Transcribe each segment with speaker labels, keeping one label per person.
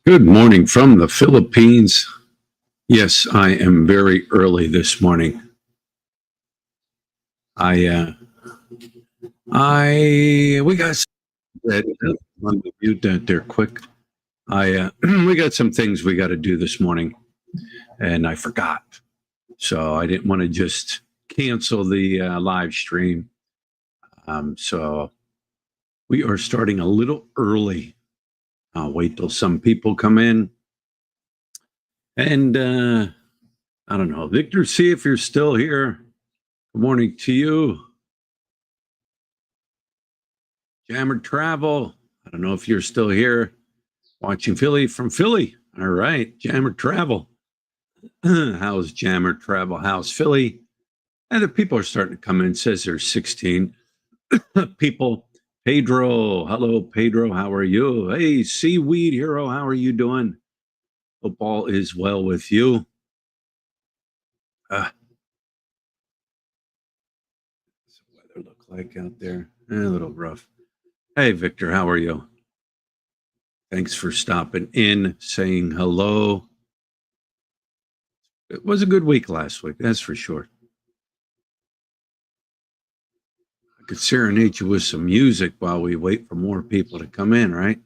Speaker 1: Good morning from the Philippines. Yes, I am very early this morning. We got that. Let me mute that there quick. We got some things we got to do this morning, and I forgot, so I didn't want to just cancel the live stream. So we are starting a little early. I'll wait till some people come in, and I don't know, Victor. See if you're still here. Good morning to you. Jammer Travel. I don't know if you're still here watching Philly from Philly. All right, Jammer Travel. How's Jammer Travel? How's Philly? And the people are starting to come in. It says there's 16 people. Pedro. Hello, Pedro. How are you? Hey, Seaweed Hero. How are you doing? Hope all is well with you. What's the weather look like out there? A little rough. Hey, Victor. How are you? Thanks for stopping in, saying hello. It was a good week last week, that's for sure. I could serenade you with some music while we wait for more people to come in, right?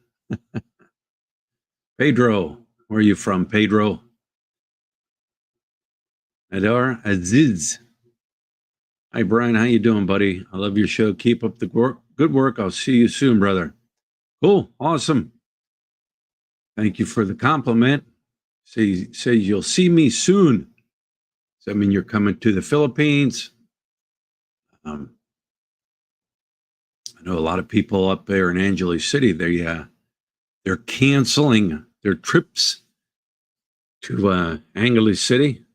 Speaker 1: Pedro, where are you from, Pedro? Adar Aziz. Hi, Brian. How you doing, buddy? I love your show. Keep up the good work. I'll see you soon, brother. Cool. Awesome. Thank you for the compliment. Say you'll see me soon. Does that mean you're coming to the Philippines? I know a lot of people up there in Angeles City. They're canceling their trips to Angeles City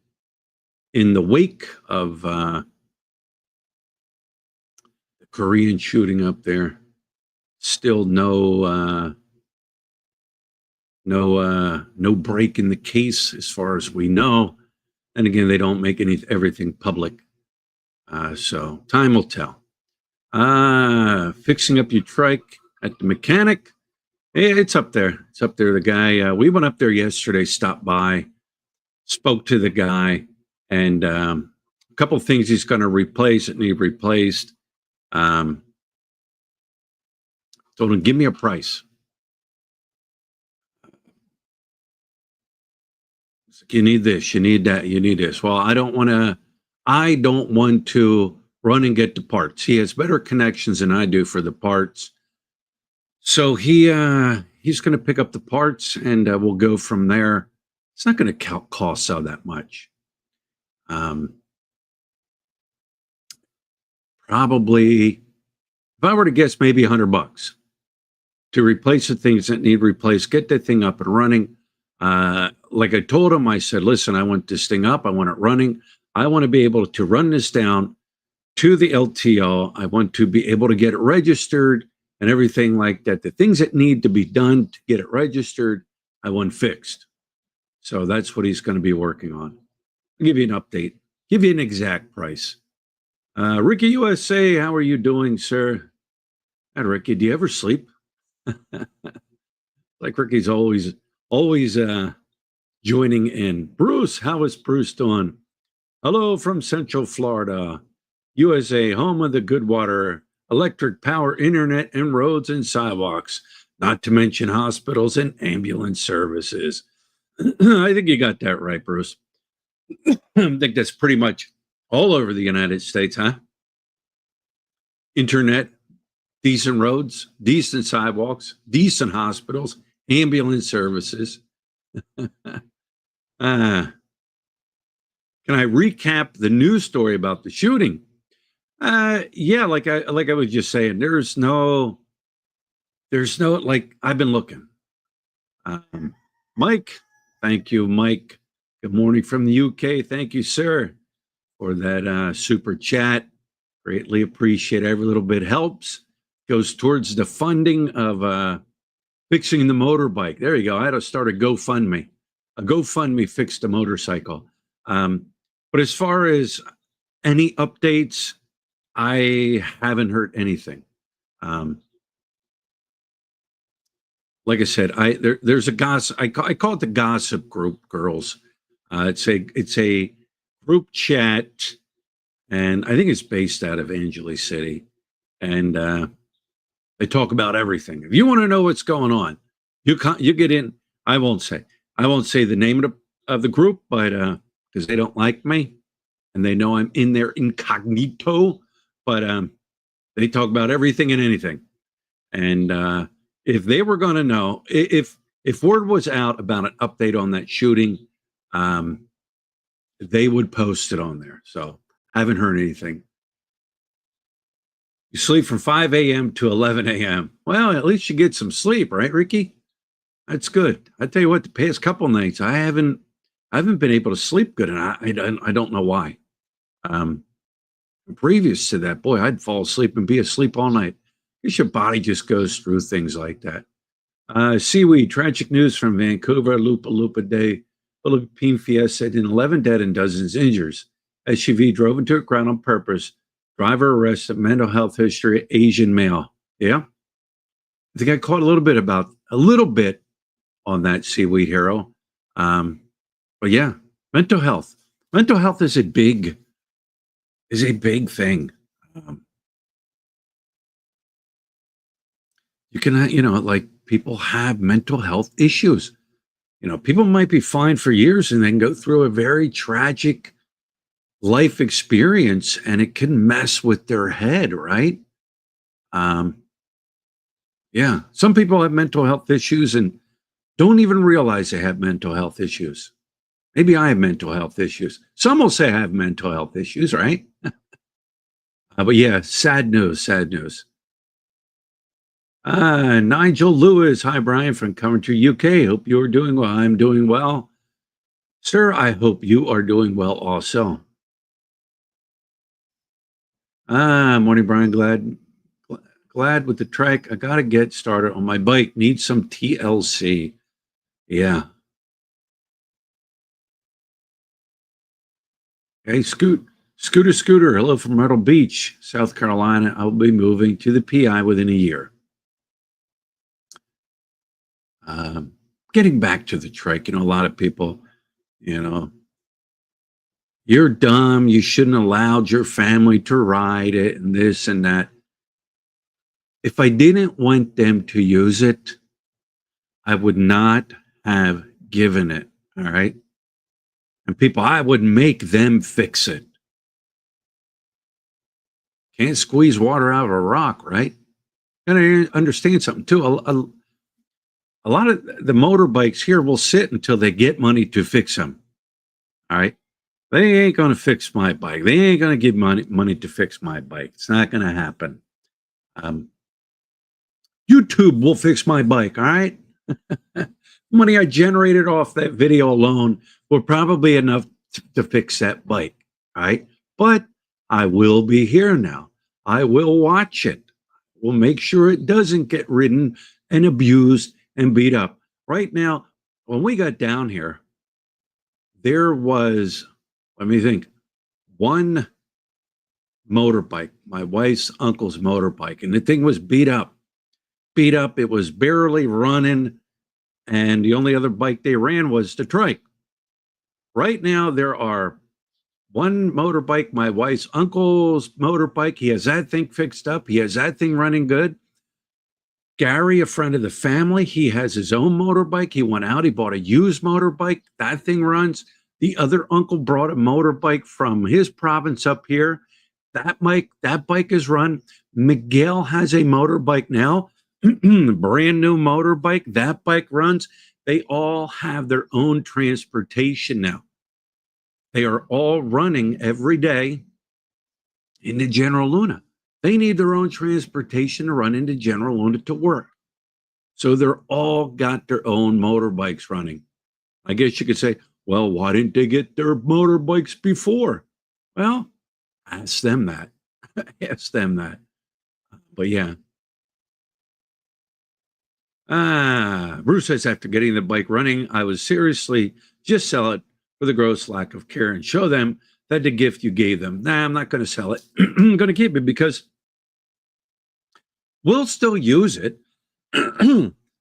Speaker 1: in the wake of the Korean shooting up there. Still no break in the case as far as we know. And again, they don't make everything public. So time will tell. Fixing up your trike at the mechanic. Hey, it's up there. It's up there. The guy, we went up there yesterday, stopped by, spoke to the guy, and a couple of things he's going to replace that need replaced. Told him, give me a price. You need this, you need that, you need this. Well, I don't want to run and get the parts. He has better connections than I do for the parts. So he's going to pick up the parts and we'll go from there. It's not going to cost all that much. Probably, if I were to guess, maybe $100 to replace the things that need replaced, get the thing up and running. Like I told him, I said, listen, I want this thing up. I want it running. I want to be able to run this down to the LTO. I want to be able to get it registered and everything like that. The things that need to be done to get it registered, I want fixed. So that's what he's going to be working on. I'll give you an update, give you an exact price. Ricky USA, how are you doing, sir? Hi, Ricky, do you ever sleep? Like Ricky's always joining in. Bruce, how is Bruce doing? Hello from Central Florida, USA, home of the good water, electric power, internet, and roads and sidewalks, not to mention hospitals and ambulance services. I think you got that right, Bruce. I think that's pretty much all over the United States, huh? Internet, decent roads, decent sidewalks, decent hospitals, ambulance services. Can I recap the news story about the shooting? Yeah, like I was just saying, there's no, like, I've been looking. Mike, thank you, Mike. Good morning from the UK. Thank you, sir, for that super chat. Greatly appreciate it. Every little bit helps. Goes towards the funding of fixing the motorbike. There you go. I had to start a GoFundMe. A GoFundMe fixed a motorcycle. But as far as any updates, I haven't heard anything. like I said, there's a gossip. I call it the gossip group, girls. It's a group chat, and I think it's based out of Angeles City, and they talk about everything. If you want to know what's going on, you get in. I won't say I won't say the name of the group, but because they don't like me and they know I'm in there incognito, but they talk about everything and anything. And if they were going to know, if word was out about an update on that shooting, um, they would post it on there. So I haven't heard anything. You sleep from 5 a.m. to 11 a.m. Well, at least you get some sleep, right, Ricky? That's good. I tell you what, the past couple nights I haven't been able to sleep good, and I don't know why. Um, Previous to that, boy, I'd fall asleep and be asleep all night. I guess your body just goes through things like that. Seaweed, tragic news from Vancouver, Lupa Lupa Day, Philippine Fiesta, and 11 dead and dozens injured. SUV drove into a crowd on purpose. Driver arrested, mental health history, Asian male. Yeah, I think I caught a little bit on that Seaweed Hero. Um, but yeah, mental health. Mental health is a big thing. Um, you can, like people have mental health issues. People might be fine for years and then go through a very tragic life experience and it can mess with their head, right? Um, yeah. Some people have mental health issues and don't even realize they have mental health issues. Maybe I have mental health issues. Some will say I have mental health issues, right? But yeah, sad news, sad news. Nigel Lewis. Hi, Brian from Coventry, UK. Hope you are doing well. I'm doing well. Sir, I hope you are doing well also. Morning, Brian. Glad with the trike. I got to get started on my bike. Need some TLC. Yeah. Hey, Scooter. Hello from Myrtle Beach, South Carolina. I will be moving to the PI within a year. Getting back to the trike, a lot of people, you know, you're dumb. You shouldn't have allowed your family to ride it and this and that. If I didn't want them to use it, I would not have given it. All right. And people, I would make them fix it. Can't squeeze water out of a rock, right? And I understand something too. A lot of the motorbikes here will sit until they get money to fix them. All right. They ain't going to fix my bike. They ain't going to give money to fix my bike. It's not going to happen. Um, YouTube will fix my bike. All right. Money I generated off that video alone will probably enough to fix that bike. All right. But I will be here now. I will watch it. We'll make sure it doesn't get ridden and abused and beat up. Right now, when we got down here, there was, let me think, one motorbike, my wife's uncle's motorbike, and the thing was beat up. Beat up. It was barely running, and the only other bike they ran was the trike. Right now, there are one motorbike, my wife's uncle's motorbike. He has that thing fixed up. He has that thing running good. Gary, a friend of the family, he has his own motorbike. He went out, he bought a used motorbike. That thing runs. The other uncle brought a motorbike from his province up here. That bike is run. Miguel has a motorbike now, brand new motorbike. That bike runs. They all have their own transportation now. They are all running every day into General Luna. They need their own transportation to run into General Luna to work. So they're all got their own motorbikes running. I guess you could say, well, why didn't they get their motorbikes before? Well, ask them that. Ask them that. But yeah. Bruce says, after getting the bike running, I would seriously just sell it for the gross lack of care and show them that the gift you gave them. Nah, I'm not going to sell it. I'm going to keep it because we'll still use it.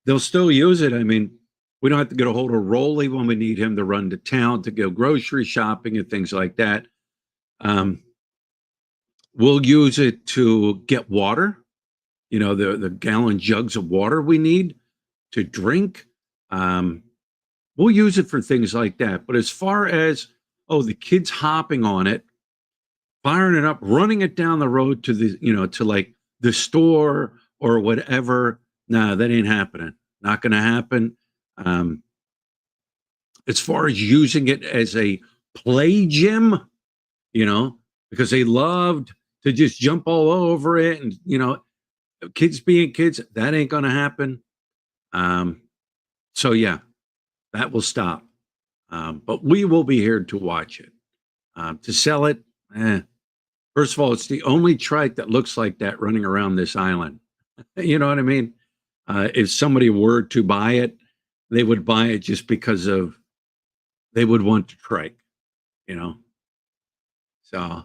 Speaker 1: they'll still use it. I mean, we don't have to get a hold of Rolly when we need him to run to town to go grocery shopping and things like that. Um, we'll use it to get water, the gallon jugs of water we need to drink. Um, we'll use it for things like that. But as far as, the kids hopping on it, firing it up, running it down the road to to like the store or whatever, nah, that ain't happening. Not going to happen. Um, as far as using it as a play gym, because they loved to just jump all over it and, kids being kids, that ain't going to happen. So yeah, that will stop. But we will be here to watch it. To sell it, first of all, it's the only trike that looks like that running around this island. You know what I mean? If somebody were to buy it, they would buy it just because they would want to trike, you know. So,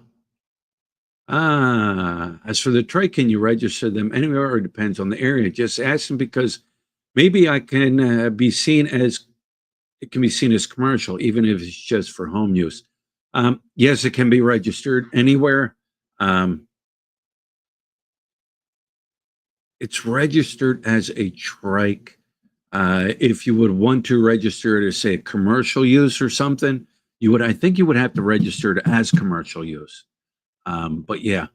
Speaker 1: as for the trike, can you register them anywhere or depends on the area? Just ask them because maybe I can be seen as it can be seen as commercial, even if it's just for home use. Yes, it can be registered anywhere. Um, it's registered as a trike. If you would want to register it as, say, commercial use or something, I think you would have to register it as commercial use. But yeah,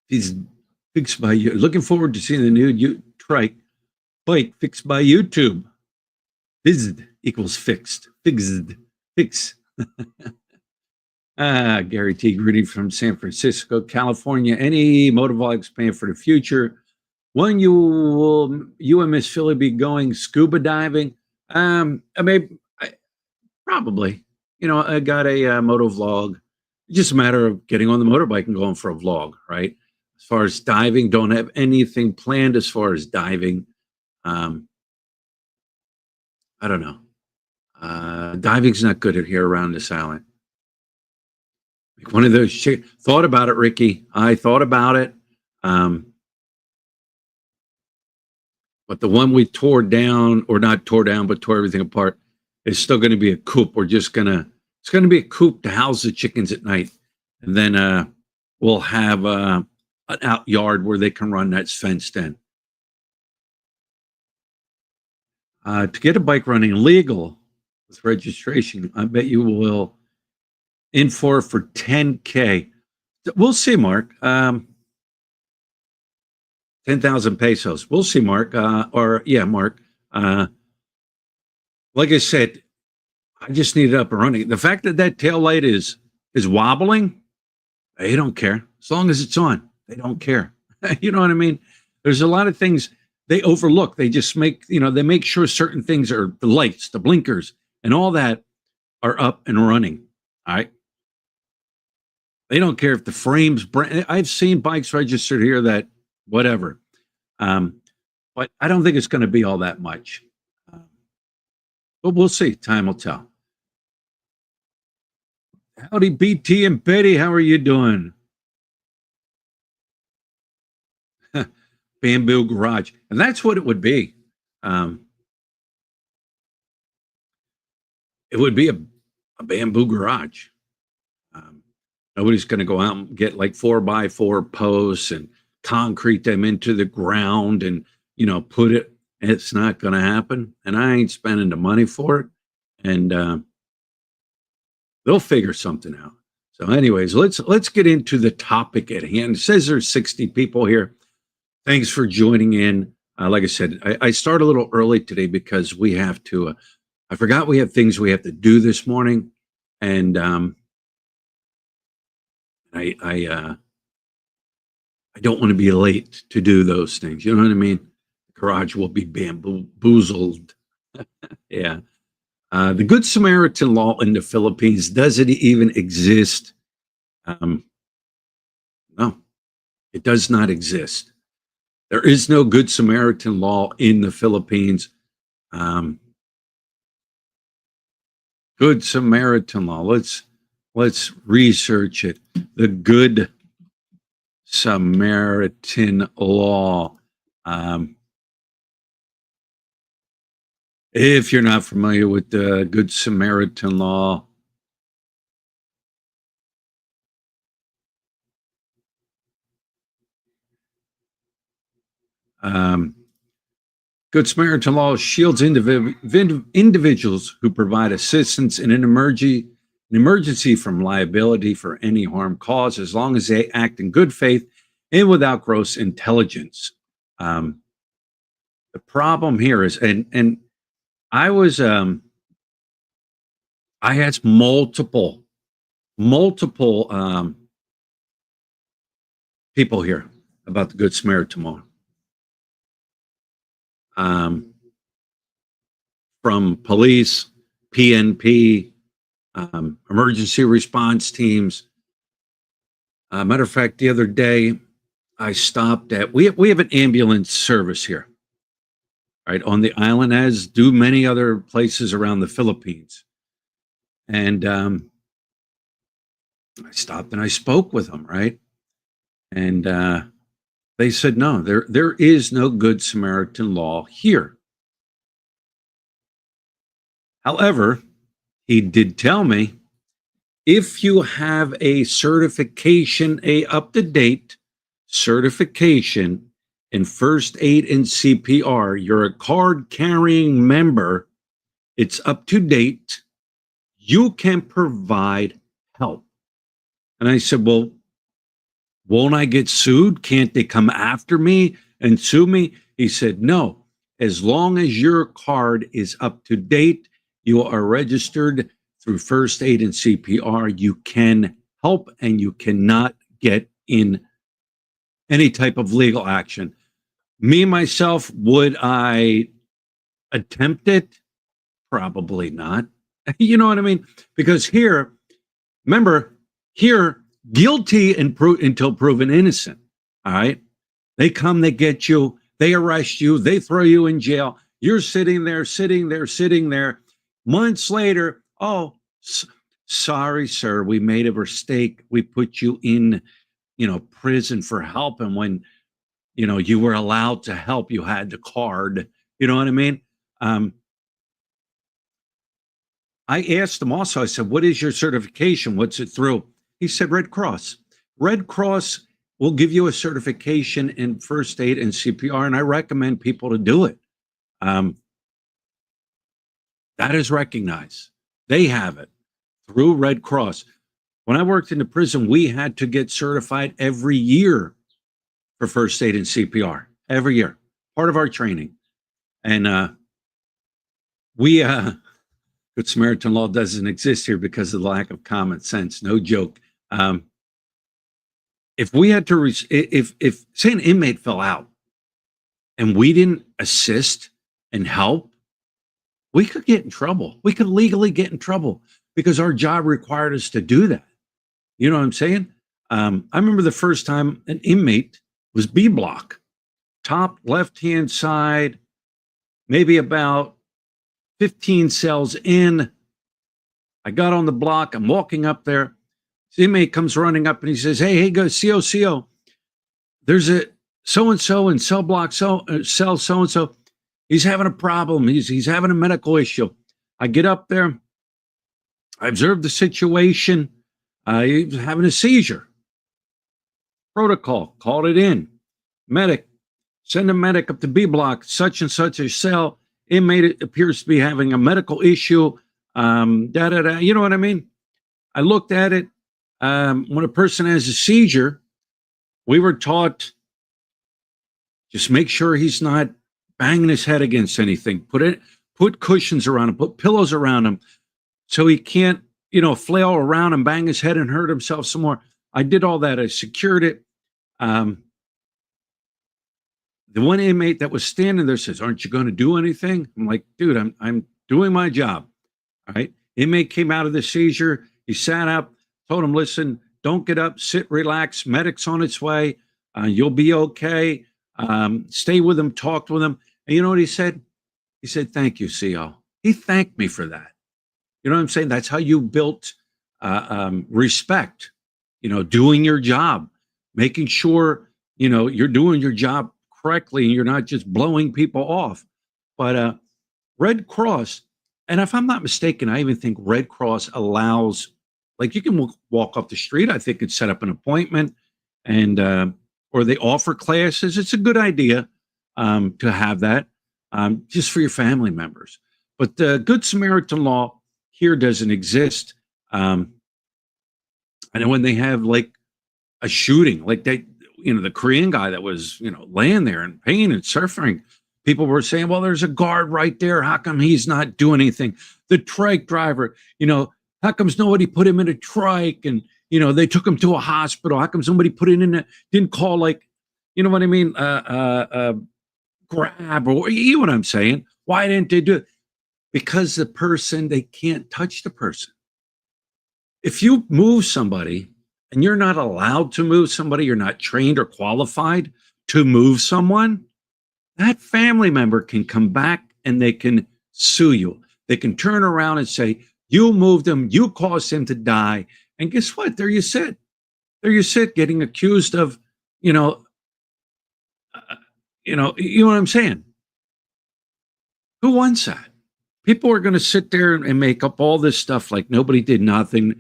Speaker 1: he's fixed by you. Looking forward to seeing the new trike bike fixed by YouTube. Fizzed equals fixed. Fix. Gary T. Greedy from San Francisco, California. Any motovlogs planned for the future? When you and Miss Philly be going scuba diving? Probably. I got a motovlog. It's just a matter of getting on the motorbike and going for a vlog, right? As far as diving, don't have anything planned as far as diving. I don't know. Diving's not good here around this island. Like one of those thought about it, Ricky. I thought about it. But the one we tore down, or not tore down, but tore everything apart, is still going to be a coop. It's going to be a coop to house the chickens at night. And then we'll have an out yard where they can run that's fenced in. To get a bike running legal with registration, I bet you will in for 10K. We'll see, Mark. 10,000 pesos. We'll see, Mark. Mark. Like I said, I just need it up and running. The fact that tail light is wobbling, they don't care. As long as it's on, they don't care. You know what I mean? There's a lot of things they overlook. They just they make sure certain things are the lights, the blinkers, and all that are up and running. All right. They don't care if the frame's brand. I've seen bikes registered here that whatever. But I don't think it's going to be all that much. But we'll see. Time will tell. Howdy, BT and Betty. How are you doing? Bamboo garage. And that's what it would be. It would be a bamboo garage. Nobody's going to go out and get like 4x4 posts and concrete them into the ground and, put it. It's not going to happen. And I ain't spending the money for it. And they'll figure something out. So anyways, let's get into the topic at hand. It says there's 60 people here. Thanks for joining in. Like I said, I start a little early today because we have to, I forgot we have things we have to do this morning. And I don't want to be late to do those things. You know what I mean? The garage will be bamboozled. Yeah. The Good Samaritan law in the Philippines, does it even exist? No, it does not exist. There is no Good Samaritan law in the Philippines. Good Samaritan law. Let's research it. The Good Samaritan law. Um, if you're not familiar with the Good Samaritan law, um, Good Samaritan law shields individuals who provide assistance in an emergency from liability for any harm caused, as long as they act in good faith and without gross intelligence. Um, the problem here is, and I was, I had multiple people here about the Good Samaritan law. Um, from police, PNP, emergency response teams. Matter of fact, the other day I stopped at we have an ambulance service here, right on the island, as do many other places around the Philippines. And I stopped and I spoke with them, right? And they said, no, there is no Good Samaritan law here. However, he did tell me, if you have a certification, a up-to-date certification in first aid and CPR, you're a card carrying member, it's up to date, you can provide help. And I said, well, won't I get sued? Can't they come after me and sue me? He said, no, as long as your card is up to date, you are registered through first aid and CPR, you can help and you cannot get in any type of legal action. Me, myself, would I attempt it? Probably not. You know what I mean? Because here, remember, here, guilty until proven innocent. All right. They come, they get you, they arrest you, they throw you in jail. You're sitting there. Months later, oh, sorry, sir, we made a mistake. We put you in, prison for help. And when, you were allowed to help, you had the card. You know what I mean? I asked him also, I said, what is your certification? What's it through? He said, Red Cross. Red Cross will give you a certification in first aid and CPR, and I recommend people to do it. That is recognized. They have it through Red Cross. When I worked in the prison, we had to get certified every year for first aid and CPR, every year, part of our training. And Good Samaritan law doesn't exist here because of the lack of common sense. No joke. If we had to, if say an inmate fell out and we didn't assist and help, we could get in trouble. We could legally get in trouble because our job required us to do that. You know what I'm saying? I remember the first time an inmate was B block, top left-hand side, maybe about 15 cells in. I got on the block. I'm walking up there. The inmate comes running up and he says, hey, go, CO. There's a so-and-so in cell block, cell so-and-so. He's having a problem. He's having a medical issue. I get up there. I observe the situation. He was having a seizure. Protocol, called it in. Medic, send a medic up to B block, such and such a cell. Inmate appears to be having a medical issue. You know what I mean? I looked at it. When a person has a seizure, we were taught just make sure he's not banging his head against anything. Put cushions around him, put pillows around him so he can't, flail around and bang his head and hurt himself some more. I did all that. I secured it. The one inmate that was standing there says, aren't you going to do anything? I'm like, dude, I'm doing my job. All right. Inmate came out of the seizure. He sat up, told him, listen, don't get up, sit, relax. Medic's on its way. You'll be okay. Stay with him, talked with him. And you know what he said? He said, thank you, CO. He thanked me for that. You know what I'm saying? That's how you built respect, doing your job, making sure, you're doing your job correctly and you're not just blowing people off. But Red Cross, and if I'm not mistaken, I even think Red Cross allows, like you can walk up the street, I think, and set up an appointment, and or they offer classes. It's a good idea to have that just for your family members. But the Good Samaritan law here doesn't exist. And when they have like a shooting, like they, the Korean guy that was, laying there in pain and suffering, people were saying, well, there's a guard right there. How come he's not doing anything? The trike driver, how comes nobody put him in a trike? And, they took him to a hospital. How come somebody put it in didn't call, like, you know what I mean? Grab, or you know what I'm saying? Why didn't they do it? Because the person, they can't touch the person. If you move somebody and you're not allowed to move somebody, you're not trained or qualified to move someone, that family member can come back and they can sue you. They can turn around and say, you moved him, you caused him to die. And guess what? There you sit. There you sit, getting accused of, you know what I'm saying? Who wants that? People are going to sit there and make up all this stuff like nobody did nothing.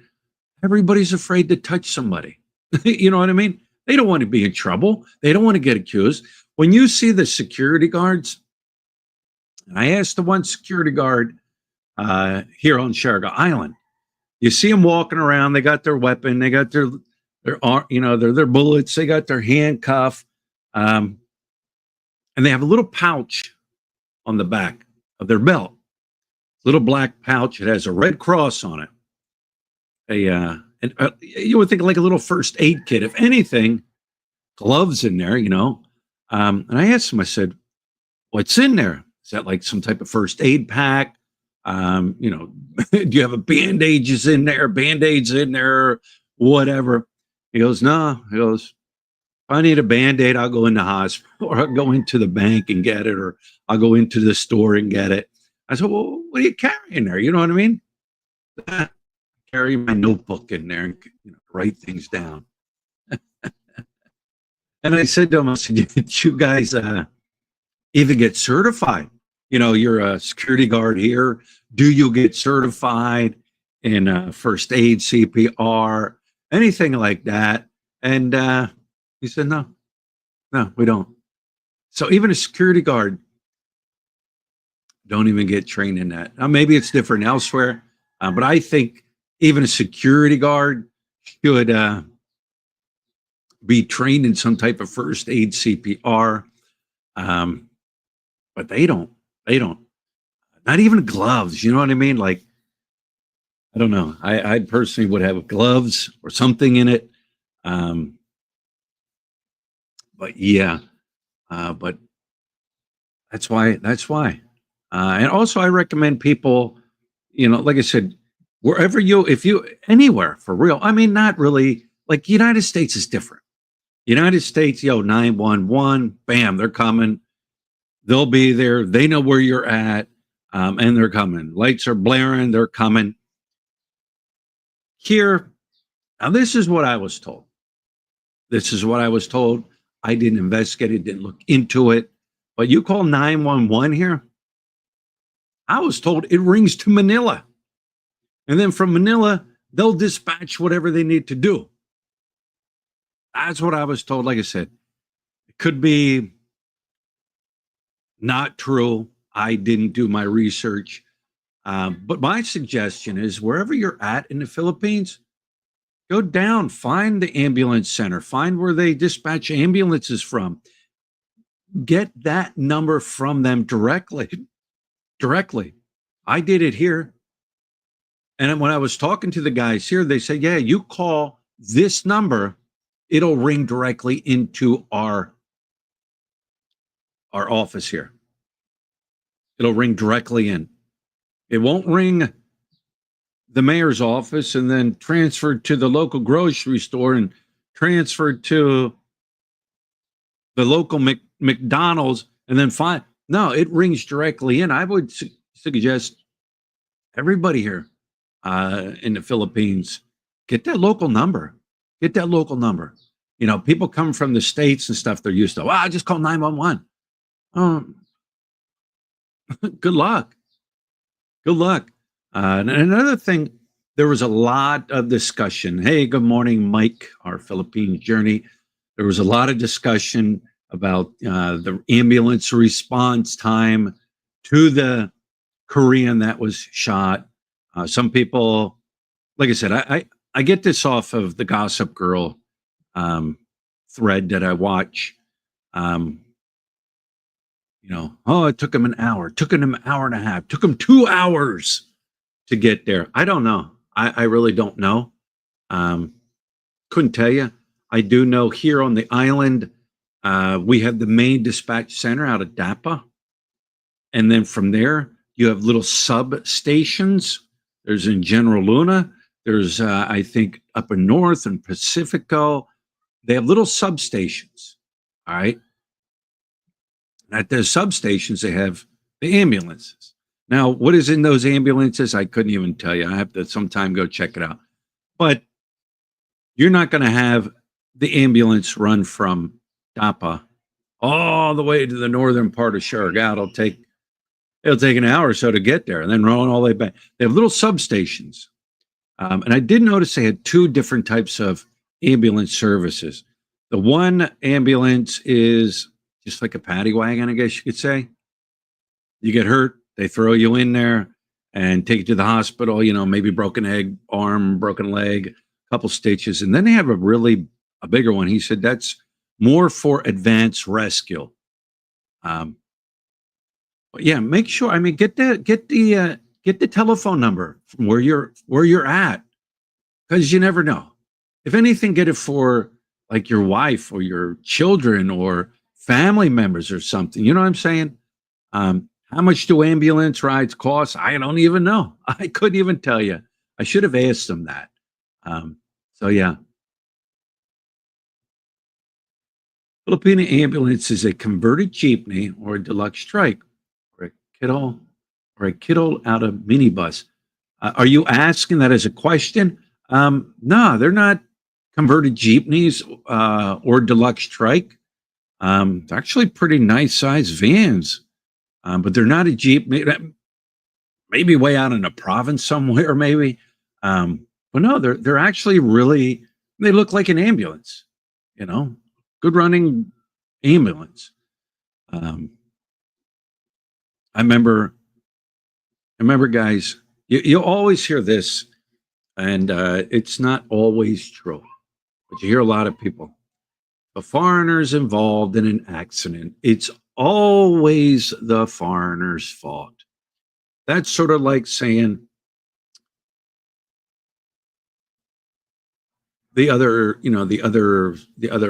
Speaker 1: Everybody's afraid to touch somebody. You know what I mean? They don't want to be in trouble. They don't want to get accused. When you see the security guards, and I asked the one security guard here on Sherga Island, you see them walking around. They got their weapon. They got their bullets. They got their handcuff, and they have a little pouch on the back of their belt. Little black pouch. It has a red cross on it. You would think like a little first aid kit, if anything, gloves in there, And I asked him, I said, what's in there? Is that like some type of first aid pack? Do you have band-aids in there, whatever? He goes, no. He goes, if I need a Band-Aid, I'll go in the hospital, or I'll go into the bank and get it, or I'll go into the store and get it. I said, well, what are you carrying there? You know what I mean? Carry my notebook in there and write things down. And I said to him, I said, did you guys even get certified? You're a security guard here. Do you get certified in first aid, CPR, anything like that? And he said, no, we don't. So even a security guard don't even get trained in that. Now, maybe it's different elsewhere, but I think even a security guard should be trained in some type of first aid, CPR. But they don't. Not even gloves. You know what I mean? Like, I don't know. I personally would have gloves or something in it. But yeah. But that's why. And also, I recommend people, like I said, anywhere for real. I mean, not really. Like, United States is different. United States, 911, bam, they're coming. They'll be there. They know where you're at, and they're coming. Lights are blaring. They're coming. Here, now this is what I was told. I didn't investigate it, didn't look into it. But you call 911 here, I was told it rings to Manila. And then from Manila, they'll dispatch whatever they need to do. That's what I was told. Like I said, it could be not true. I didn't do my research. But my suggestion is wherever you're at in the Philippines, go down, find the ambulance center, find where they dispatch ambulances from. Get that number from them directly. I did it here. And when I was talking to the guys here, they said, yeah, you call this number, it'll ring directly into our office here. It'll ring directly in. It won't ring the mayor's office and then transferred to the local grocery store and transferred to the local McDonald's and then fine. No, it rings directly in. I would suggest everybody here in the Philippines, get that local number. People come from the States and stuff. They're used to, I just call 911. Oh, good luck. Good luck. And another thing, there was a lot of discussion. Hey, good morning, Mike, our Philippine journey. There was a lot of discussion about the ambulance response time to the Korean that was shot. Some people, like I said, I get this off of the Gossip Girl thread that I watch. Oh, it took him an hour, took him an hour and a half, took him 2 hours to get there. I don't know. I really don't know. Couldn't tell you. I do know here on the island, we have the main dispatch center out of Dapa. And then from there, you have little substations. There's in General Luna. There's, I think, up in North and Pacifico. They have little substations. All right. At those substations, they have the ambulances. Now, what is in those ambulances? I couldn't even tell you. I have to sometime go check it out. But you're not going to have the ambulance run from Dapa all the way to the northern part of Surigao. It'll take an hour or so to get there, and then run all the way back. They have little substations. And I did notice they had two different types of ambulance services. The one ambulance is just like a paddy wagon, I guess you could say. You get hurt, they throw you in there and take you to the hospital, maybe broken arm, broken leg, a couple stitches. And then they have a bigger one. He said that's more for advanced rescue. But yeah, make sure, get the telephone number from where you're at, because you never know. If anything, get it for like your wife or your children or family members or something. You know what I'm saying? How much do ambulance rides cost? I don't even know. I couldn't even tell you. I should have asked them that. So yeah. Filipino ambulance is a converted jeepney or a deluxe trike or a kiddo out of minibus. Are you asking that as a question? No, they're not converted jeepneys or deluxe trike. They're actually pretty nice sized vans, but they're not a jeep. Maybe way out in a province somewhere, maybe. But no, they're actually really. They look like an ambulance. Good running ambulance. I remember, guys. You always hear this, and it's not always true, but you hear a lot of people. The foreigner's involved in an accident, it's always the foreigner's fault. That's sort of like saying the other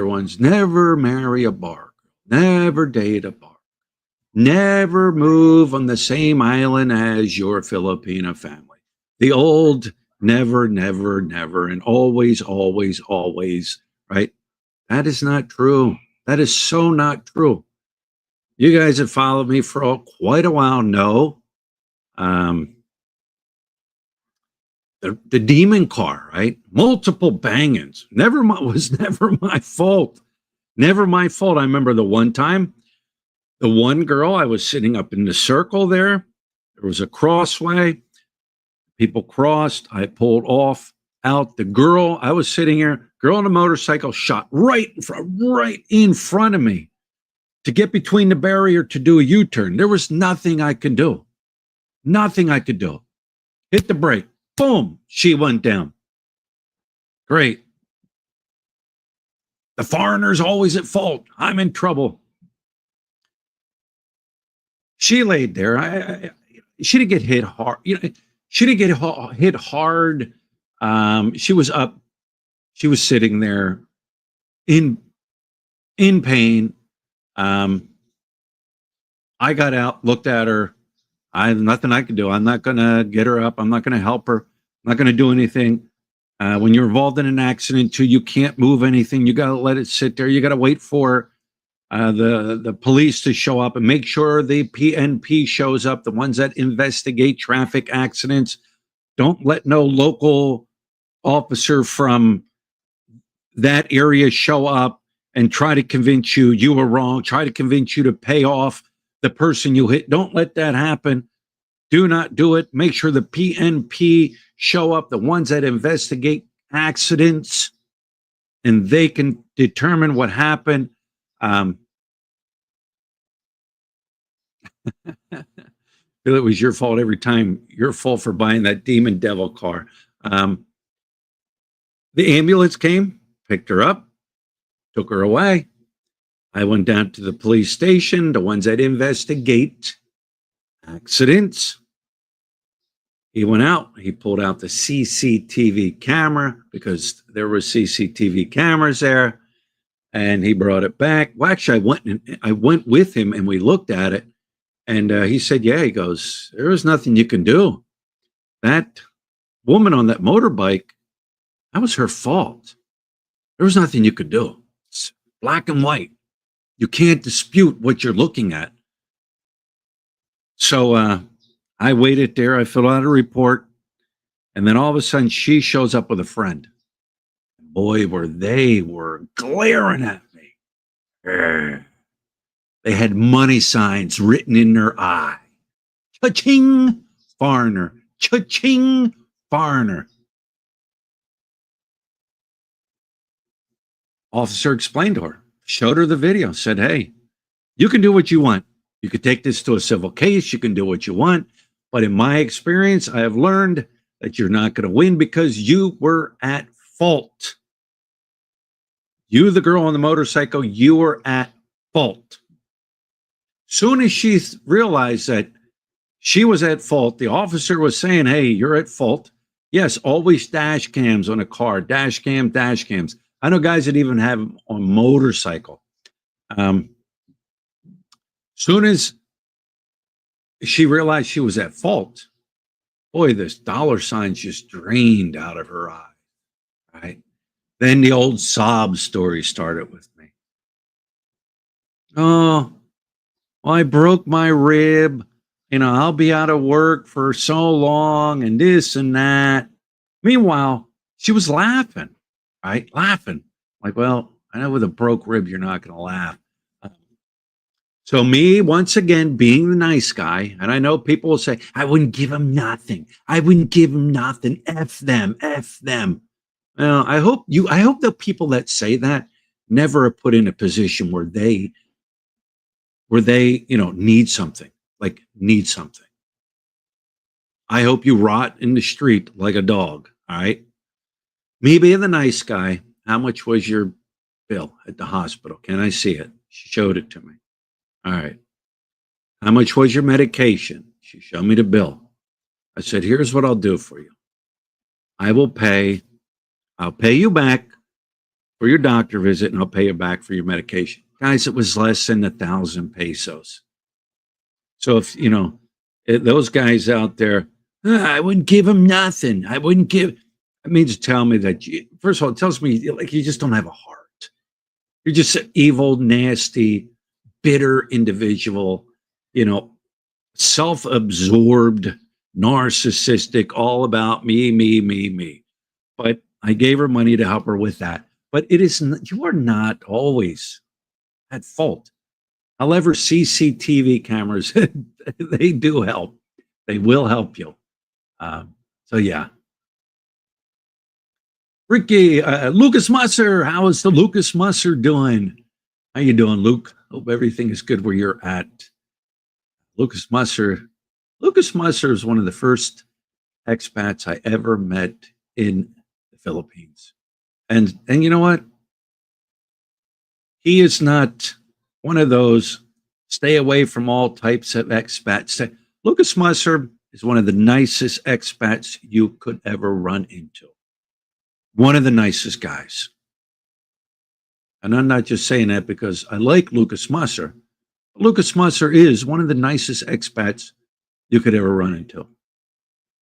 Speaker 1: ones, never marry a bar, never date a bar, never move on the same island as your Filipino family. The old never, never, never, and always, always, always, right? That is not true. That is so not true. You guys have followed me for quite a while know the demon car, right? Multiple bangings. Was never my fault. Never my fault. I remember the one time, the one girl, I was sitting up in the circle there. There was a crossway. People crossed. I pulled off out. The girl, I was sitting here, girl on a motorcycle shot right in front of me to get between the barrier to do a U-turn. There was nothing I could do. Nothing I could do. Hit the brake. Boom. She went down. Great. The foreigner's always at fault. I'm in trouble. She laid there. She didn't get hit hard. She didn't get hit hard. She was up. She was sitting there in pain. I got out, looked at her. I have nothing I can do. I'm not going to get her up. I'm not going to help her. I'm not going to do anything. When you're involved in an accident, too, you can't move anything. You got to let it sit there. You got to wait for the police to show up and make sure the PNP shows up, the ones that investigate traffic accidents. Don't let no local officer from that area show up and try to convince you you were wrong, try to convince you to pay off the person you hit. Don't let that happen. Do not do it. Make sure the PNP show up, the ones that investigate accidents, and they can determine what happened. Feel it was your fault every time. Your fault for buying that demon devil car. The ambulance came, picked her up, took her away. I went down to the police station, the ones that investigate accidents. He went out, he pulled out the CCTV camera because there were CCTV cameras there, and he brought it back. Well, actually, I went with him and we looked at it, and he said, yeah, he goes, there was nothing you can do. That woman on that motorbike, that was her fault. There was nothing you could do. It's black and white. You can't dispute what you're looking at. So I waited there. I filled out a report. And then all of a sudden, she shows up with a friend. Boy, they were glaring at me. They had money signs written in their eye. Cha-ching, foreigner. Cha-ching, foreigner. Officer explained to her, showed her the video, said, hey, you can do what you want. You could take this to a civil case. You can do what you want. But in my experience, I have learned that you're not going to win because you were at fault. You, the girl on the motorcycle, you were at fault. Soon as she realized that she was at fault, the officer was saying, hey, you're at fault. Yes, always dash cams on a car, dash cams. I know guys that even have them on motorcycle. Soon as she realized she was at fault, boy, this dollar signs just drained out of her eye, right? Then the old sob story started with me. Oh, well, I broke my rib. You know, I'll be out of work for so long and this and that. Meanwhile, she was laughing, right? Laughing. Like, well, I know with a broke rib, you're not going to laugh. So me, once again, being the nice guy, and I know people will say, I wouldn't give him nothing. I wouldn't give him nothing. F them, F them. Well, I hope the people that say that never are put in a position where they, need something, need something. I hope you rot in the street like a dog, all right? Me being the nice guy, how much was your bill at the hospital? Can I see it? She showed it to me. All right. How much was your medication? She showed me the bill. I said, here's what I'll do for you. I'll pay you back for your doctor visit, and I'll pay you back for your medication. Guys, it was less than 1,000 pesos. So if, those guys out there, I wouldn't give them nothing. I wouldn't give. It means to tell me that, first of all, it tells me like you just don't have a heart. You're just an evil, nasty, bitter individual, self-absorbed, narcissistic, all about me. But I gave her money to help her with that. But you are not always at fault. However, CCTV cameras, they do help. They will help you. So yeah. Ricky, Lucas Musser, how is the Lucas Musser doing? How you doing, Luke? Hope everything is good where you're at. Lucas Musser is one of the first expats I ever met in the Philippines. And you know what? He is not one of those stay away from all types of expats. Lucas Musser is one of the nicest expats you could ever run into. One of the nicest guys. And I'm not just saying that because I like Lucas Musser. Lucas Musser is one of the nicest expats you could ever run into.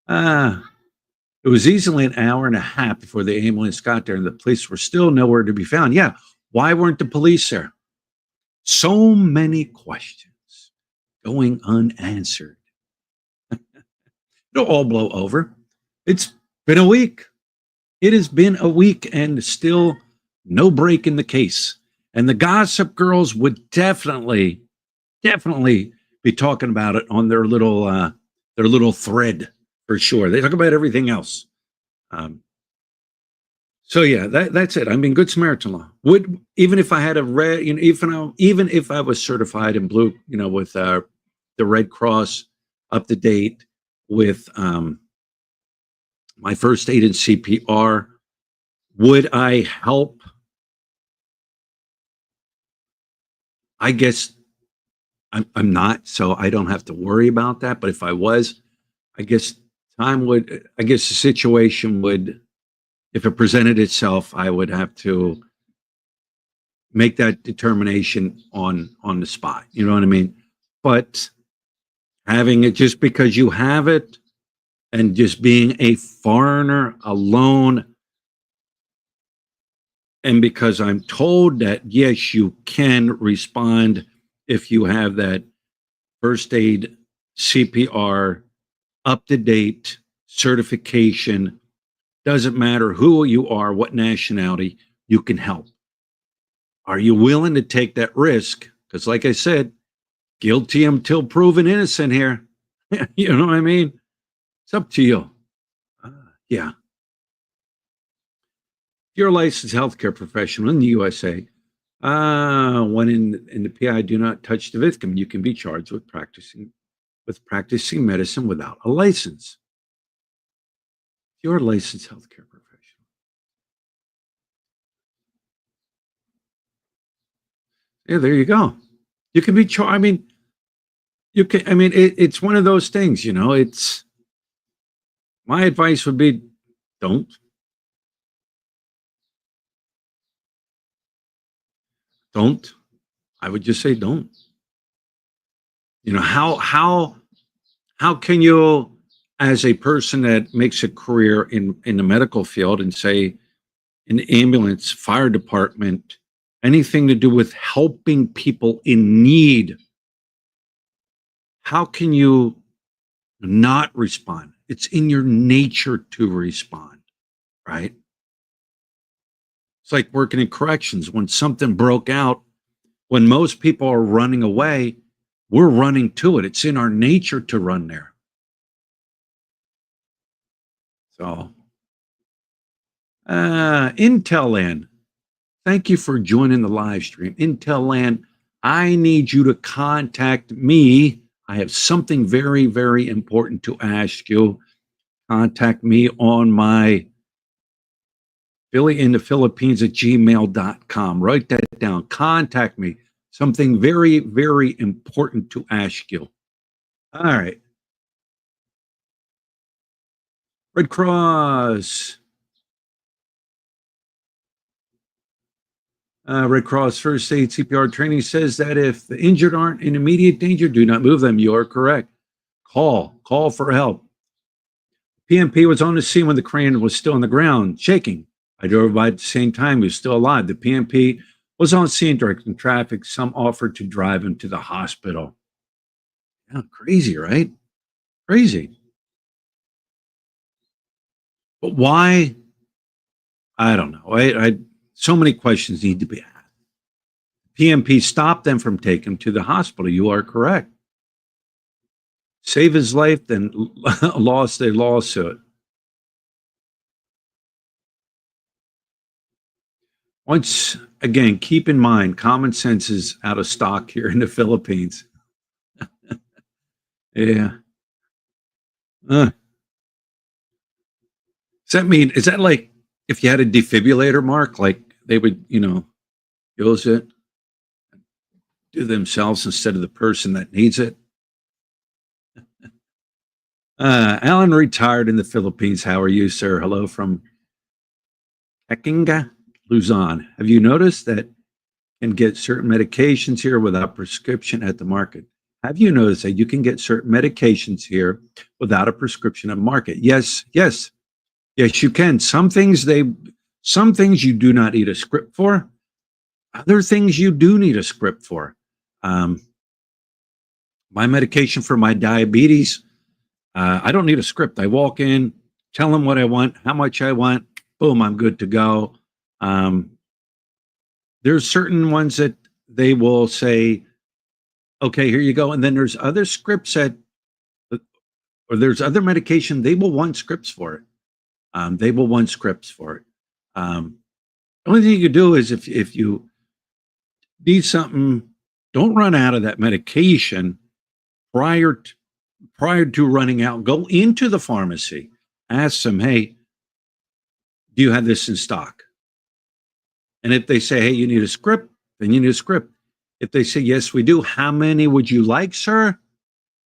Speaker 1: It was easily an hour and a half before the ambulance got there and the police were still nowhere to be found. Yeah, why weren't the police there? So many questions going unanswered. It'll all blow over. It's been a week. It has been a week and still no break in the case. And the gossip girls would definitely, definitely be talking about it on their little thread for sure. They talk about everything else. Um, so yeah, that's it. I mean, Good Samaritan law would, even if I had a red, you know, even if I was certified in blue, you know, with the Red Cross, up to date with my first aid in CPR, would I help? I guess I'm not, so I don't have to worry about that. But if I was, I guess I guess the situation would, if it presented itself, I would have to make that determination on the spot. You know what I mean? But having it just because you have it and just being a foreigner alone, and because I'm told that yes, you can respond if you have that first aid CPR up to date certification. Doesn't matter who you are, what nationality, you can help. Are you willing to take that risk? Because, like I said, guilty until proven innocent here. You know what I mean? It's up to you. Uh, yeah. If you're a licensed healthcare professional in the USA, when in the PI, do not touch the victim, you can be charged with practicing medicine without a license. If you're a licensed healthcare professional. Yeah, there you go. You can be charged. I mean, you can. I mean, it's one of those things. You know, it's my advice would be, don't, don't. I would just say don't. You know, how can you, as a person that makes a career in the medical field and say in the ambulance, fire department, anything to do with helping people in need, how can you not respond? It's in your nature to respond, right? It's like working in corrections. When something broke out, when most people are running away, we're running to it. It's in our nature to run there. So, Intel Land, thank you for joining the live stream. Intel Land, I need you to contact me. I have something very, very important to ask you. Contact me on my Philly in the Philippines at gmail.com. Write that down. Contact me. Something very, very important to ask you. All right. Red Cross. Red Cross First Aid CPR training says that if the injured aren't in immediate danger, do not move them. You are correct. Call for help. PMP was on the scene when the crane was still on the ground, shaking. I drove by at the same time. He was still alive. The PMP was on scene directing traffic. Some offered to drive him to the hospital. Yeah, crazy, right? Crazy. But why? I don't know. So many questions need to be asked. PMP stopped them from taking him to the hospital. You are correct. Save his life, then lost a lawsuit. Once again, keep in mind, common sense is out of stock here in the Philippines. Yeah. Does that mean, is that like if you had a defibrillator, Mark, like they would, use it, do themselves instead of the person that needs it? Alan retired in the Philippines. How are you, sir? Hello from Pekinga, Luzon. Have you noticed that can get certain medications here without prescription at the market? Have you noticed that you can get certain medications here without a prescription at market? Yes, yes, yes, you can. Some things you do not need a script for. Other things you do need a script for. Um, my medication for my diabetes, I don't need a script. I walk in, tell them what I want, how much I want, boom, I'm good to go. There's certain ones that they will say, okay, here you go. And then there's other scripts that, or there's other medication, they will want scripts for it. They will want scripts for it. The only thing you can do is if you need something, don't run out of that medication prior to, prior to running out. Go into the pharmacy, ask them, hey, do you have this in stock? And if they say, hey, you need a script, then you need a script. If they say, yes, we do, how many would you like, sir?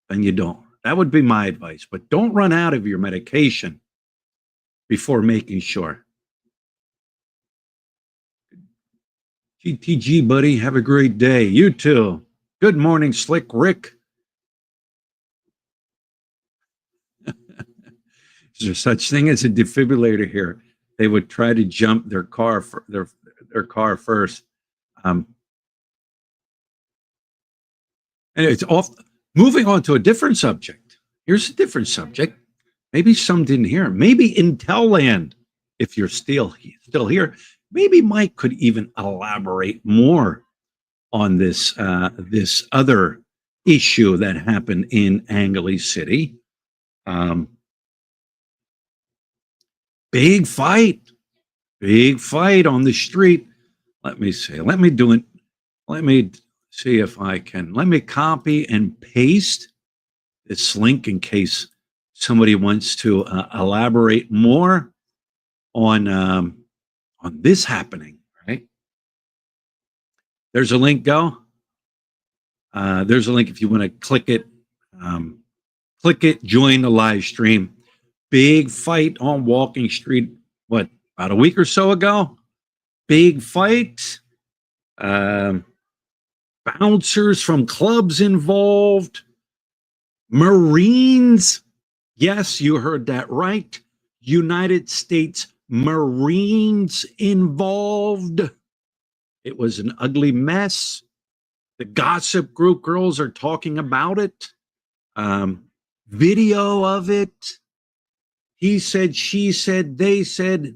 Speaker 1: Then you don't. That would be my advice. But don't run out of your medication before making sure. GTG, buddy. Have a great day. You too. Good morning, Slick Rick. Is there such thing as a defibrillator here? They would try to jump their car for their car first. And it's off. Moving on to a different subject. Here's a different subject. Maybe some didn't hear. Maybe Intel Land, if you're still here, maybe Mike could even elaborate more on this this other issue that happened in Angeles City. Big fight on the street. Let me see. Let me see if I can. Let me copy and paste this link in case somebody wants to elaborate more on this happening. Right? There's a link. Go. There's a link if you want to click it. Click it. Join the live stream. Big fight on Walking Street. What, about a week or so ago? Big fight. Bouncers from clubs involved. Marines. Yes, you heard that right. United States Marines involved. It was an ugly mess. The gossip group girls are talking about it. Video of it. He said, she said, they said,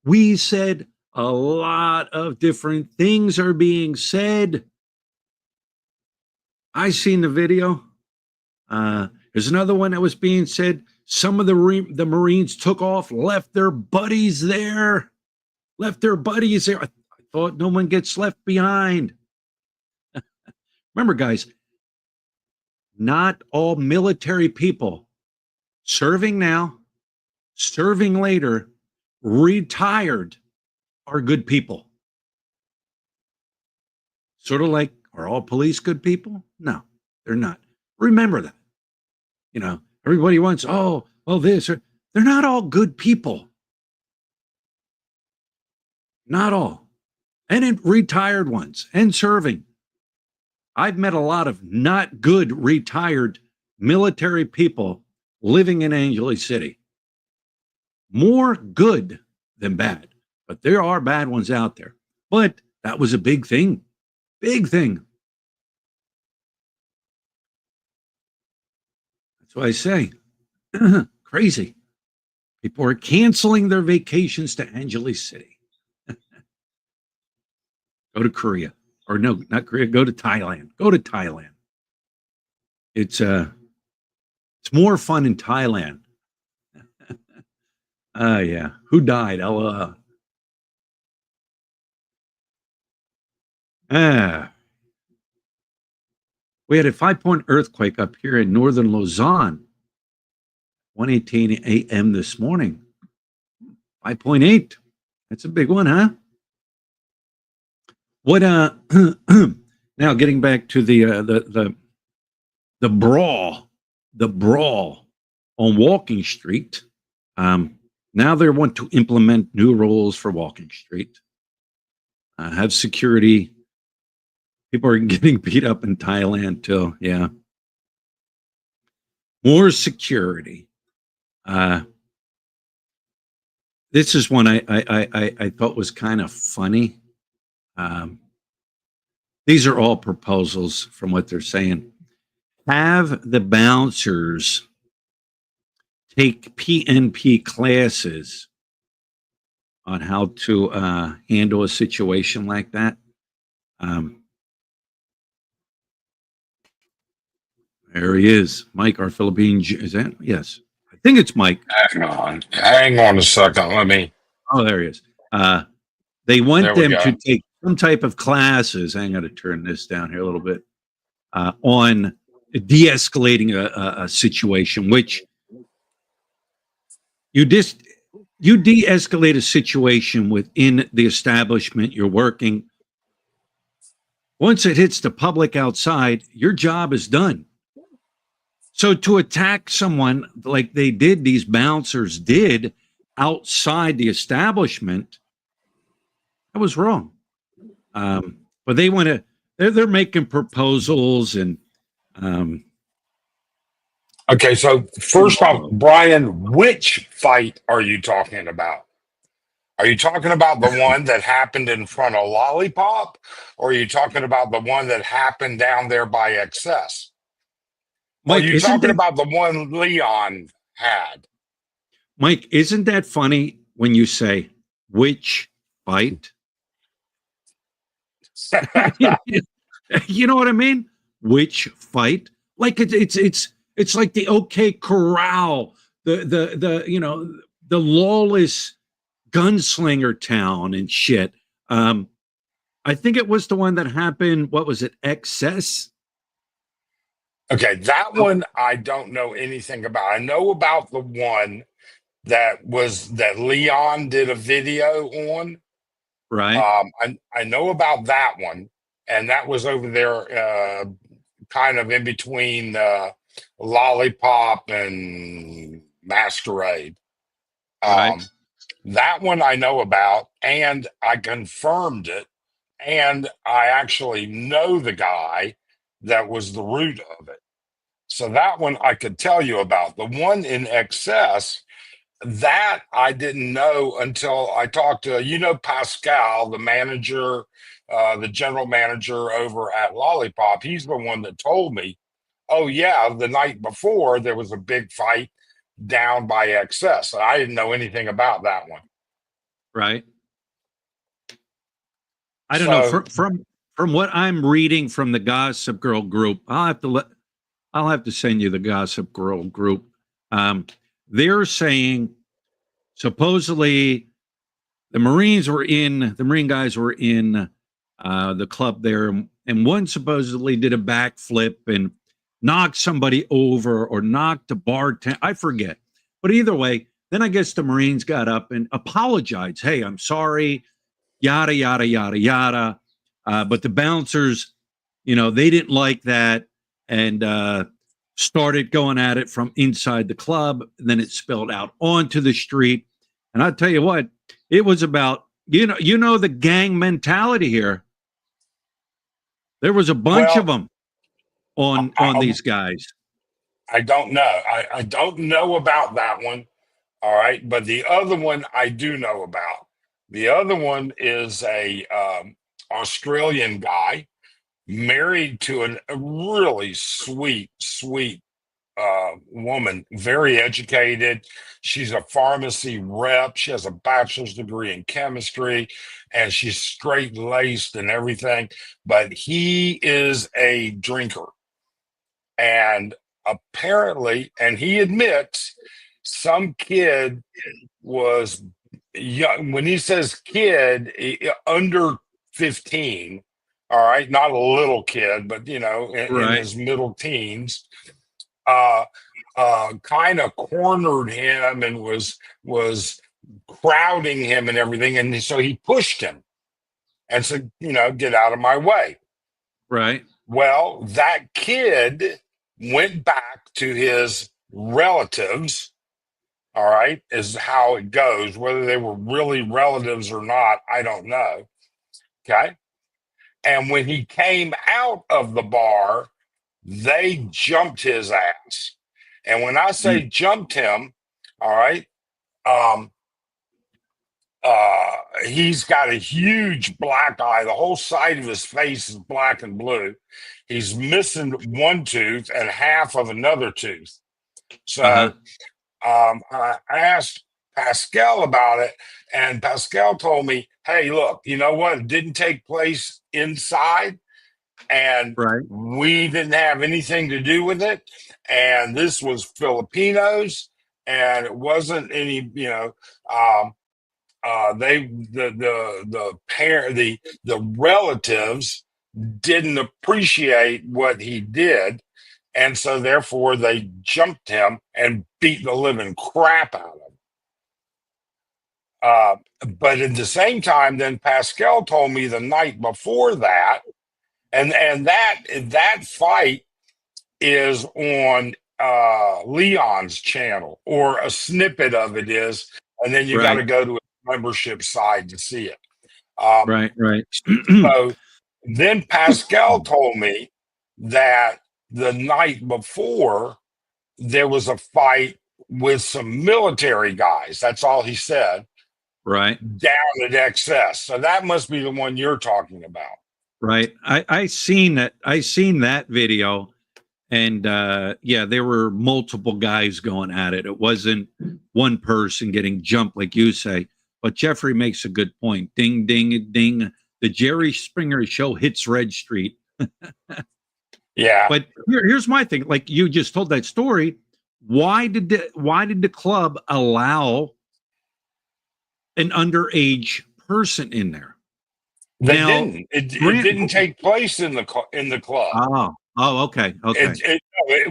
Speaker 1: we said. A lot of different things are being said. I seen the video. There's another one that was being said. Some of the Marines took off, left their buddies there. I thought no one gets left behind. Remember, guys, not all military people serving now, serving later, retired are good people. Sort of like, are all police good people? No, they're not. Remember that. You know, everybody wants, this. They're not all good people. Not all. And retired ones and serving. I've met a lot of not good retired military people living in Angeles City. More good than bad. But there are bad ones out there. But that was a big thing. Big thing. That's what I say. Crazy. People are canceling their vacations to Angeles City. Go to Korea. Or no, not Korea. Go to Thailand. Go to Thailand. It's more fun in Thailand. Yeah. Who died? We had a 5-point earthquake up here in northern Lausanne, 1:18 a.m. this morning. 5.8. That's a big one, huh? What now getting back to the brawl on Walking Street. Now they want to implement new rules for Walking Street. Have security. People are getting beat up in Thailand too. Yeah. More security. This is one I thought was kind of funny. These are all proposals from what they're saying. Have the bouncers take PNP classes on how to handle a situation like that. Um, there he is, Mike, our Philippine. Is that yes? I think it's Mike.
Speaker 2: Hang on a second. Let me.
Speaker 1: Oh, there he is. They want
Speaker 2: There we
Speaker 1: them to
Speaker 2: go.
Speaker 1: take some type of classes. I'm going to turn this down here a little bit on de-escalating a situation, which you just you de-escalate a situation within the establishment you're working. Once it hits the public outside, your job is done. So to attack someone like they did, these bouncers did outside the establishment, that was wrong. But they want to, they're making proposals and, um,
Speaker 2: Okay, so first off, Brian, which fight are you talking about? Are you talking about the one that happened in front of Lollipop, or are you talking about the one that happened down there by Excess? Or are
Speaker 1: Mike,
Speaker 2: you talking about the one Leon had?
Speaker 1: Mike, isn't that funny when you say which fight? You know what I mean? Which fight? Like it's like the OK Corral, the the lawless gunslinger town and shit. I think it was the one that happened. What was it? Excess.
Speaker 2: Okay, that one I don't know anything about. I know about the one that Leon did a video on.
Speaker 1: Right.
Speaker 2: I know about that one, and that was over there, kind of in between Lollipop and Masquerade.
Speaker 1: Right.
Speaker 2: That one I know about, and I confirmed it, and I actually know the guy that was the root of it. So that one I could tell you about. The one in Excess, that I didn't know until I talked to, Pascal, the manager, the general manager over at Lollipop. He's the one that told me, oh, yeah, the night before there was a big fight down by Excess. I didn't know anything about that one.
Speaker 1: Right. I don't know.
Speaker 2: So,
Speaker 1: From what I'm reading from the Gossip Girl group, I'll have to send you the Gossip Girl group. They're saying supposedly the Marine guys were in the club there, and one supposedly did a backflip and knocked somebody over or knocked a bartender. I forget. But either way, then I guess the Marines got up and apologized. Hey, I'm sorry, yada, yada, yada, yada. But the bouncers, they didn't like that and started going at it from inside the club. And then it spilled out onto the street. And I'll tell you what, it was about, the gang mentality here. There was a bunch of
Speaker 2: well,
Speaker 1: them on these guys.
Speaker 2: I don't know. I don't know about that one. All right. But the other one I do know about. The other one is a Australian guy married to a really sweet woman, very educated. She's a pharmacy rep. She has a bachelor's degree in chemistry, and she's straight laced and everything. But he is a drinker. And apparently, and he admits, some kid was young. When he says kid, under 15, all right, not a little kid, but in
Speaker 1: Right.
Speaker 2: his middle teens, kind of cornered him and was crowding him and everything, and so he pushed him and said, get out of my way.
Speaker 1: Right.
Speaker 2: Well, that kid went back to his relatives. All right, is how it goes. Whether they were really relatives or not, I don't know. Okay. And when he came out of the bar, they jumped his ass. And when I say
Speaker 1: Mm.
Speaker 2: jumped him, all right, um, he's got a huge black eye. The whole side of his face is black and blue. He's missing one tooth and half of another tooth.
Speaker 1: Uh-huh.
Speaker 2: So I asked Pascal about it, and Pascal told me, "Hey, look, you know what? It didn't take place inside, and
Speaker 1: Right.
Speaker 2: we didn't have anything to do with it. And this was Filipinos, and it wasn't any, um, they the parent the relatives didn't appreciate what he did, and so therefore they jumped him and beat the living crap out of him." Uh, but at the same time, then Pascal told me the night before that, and that fight is on Leon's channel, or a snippet of it is, and then you got to
Speaker 1: Right.
Speaker 2: go to his membership side to see it. Um,
Speaker 1: Right. Right.
Speaker 2: so then Pascal told me that the night before there was a fight with some military guys. That's all he said,
Speaker 1: Right.
Speaker 2: down at XS. So that must be the one you're talking about.
Speaker 1: Right. I seen that. I seen that video, and yeah, there were multiple guys going at it. It wasn't one person getting jumped like you say. But Jeffrey makes a good point. Ding, ding, ding. The Jerry Springer show hits Red Street.
Speaker 2: Yeah.
Speaker 1: But here's my thing. Like you just told that story. Why did the club allow an underage person in there?
Speaker 2: They
Speaker 1: Now,
Speaker 2: didn't. It
Speaker 1: Grant.
Speaker 2: didn't take place in the club.
Speaker 1: Oh, okay, okay.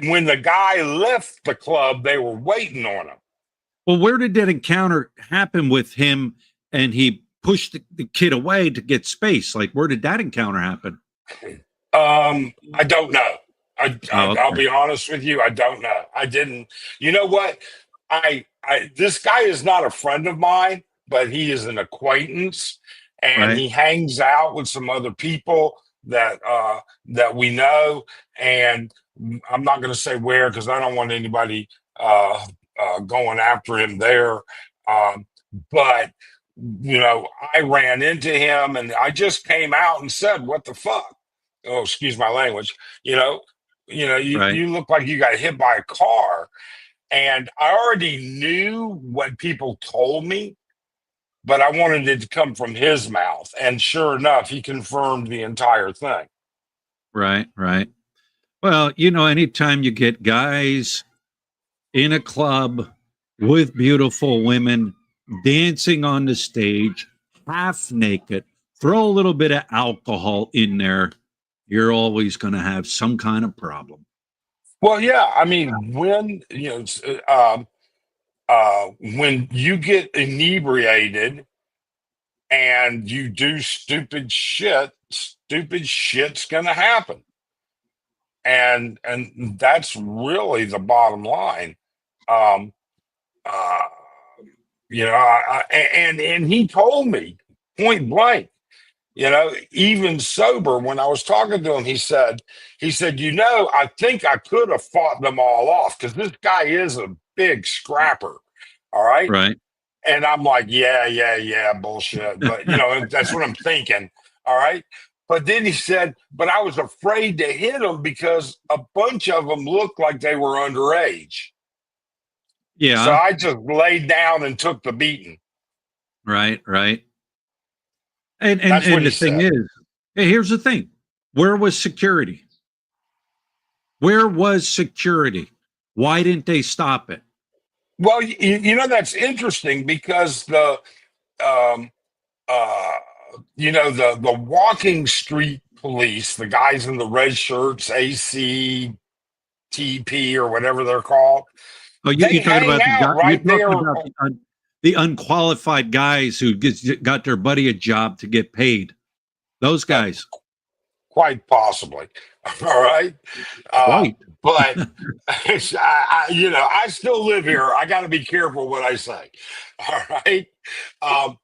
Speaker 2: When the guy left the club, they were waiting on him.
Speaker 1: Well, where did that encounter happen with him? And he pushed the kid away to get space. Like, where did that encounter happen?
Speaker 2: I don't know.
Speaker 1: Oh,
Speaker 2: I'll
Speaker 1: okay.
Speaker 2: be honest with you. I don't know. I didn't. You know what? This guy is not a friend of mine, but he is an acquaintance, and
Speaker 1: Right,
Speaker 2: he hangs out with some other people that we know. And I'm not going to say where, because I don't want anybody going after him there. Um, but I ran into him, and I just came out and said, "What the fuck?" Oh, excuse my language. You know,
Speaker 1: right,
Speaker 2: you look like you got hit by a car. And I already knew what people told me, but I wanted it to come from his mouth. And sure enough, he confirmed the entire thing.
Speaker 1: right, right. Well, anytime you get guys in a club with beautiful women dancing on the stage, half naked, throw a little bit of alcohol in there, you're always going to have some kind of problem.
Speaker 2: Well, yeah, I mean, when you get inebriated and you do stupid shit's gonna happen. And that's really the bottom line. Um, uh, and he told me point blank, even sober, when I was talking to him, he said, I think I could have fought them all off, because this guy is a big scrapper. All right.
Speaker 1: Right.
Speaker 2: And I'm like, yeah, bullshit. But, that's what I'm thinking. All right. But then he said, but I was afraid to hit them because a bunch of them looked like they were underage. So
Speaker 1: Yeah.
Speaker 2: I just laid down and took the beating.
Speaker 1: Right. Right. And and
Speaker 2: That's what
Speaker 1: and
Speaker 2: he
Speaker 1: the thing
Speaker 2: said.
Speaker 1: is, hey, here's the thing. Where was security? Where was security? Why didn't they stop it?
Speaker 2: Well, that's interesting, because um, the walking street police, the guys in the red shirts, ACTP or whatever they're called,
Speaker 1: Oh,
Speaker 2: they
Speaker 1: you're talking
Speaker 2: hang
Speaker 1: about the guy.
Speaker 2: out
Speaker 1: You're
Speaker 2: right there.
Speaker 1: talking about the unqualified guys who got their buddy a job to get paid. Those
Speaker 2: uh,
Speaker 1: guys.
Speaker 2: Quite possibly. All right.
Speaker 1: Quite.
Speaker 2: But I still live here. I got to be careful what I say. All right. Um,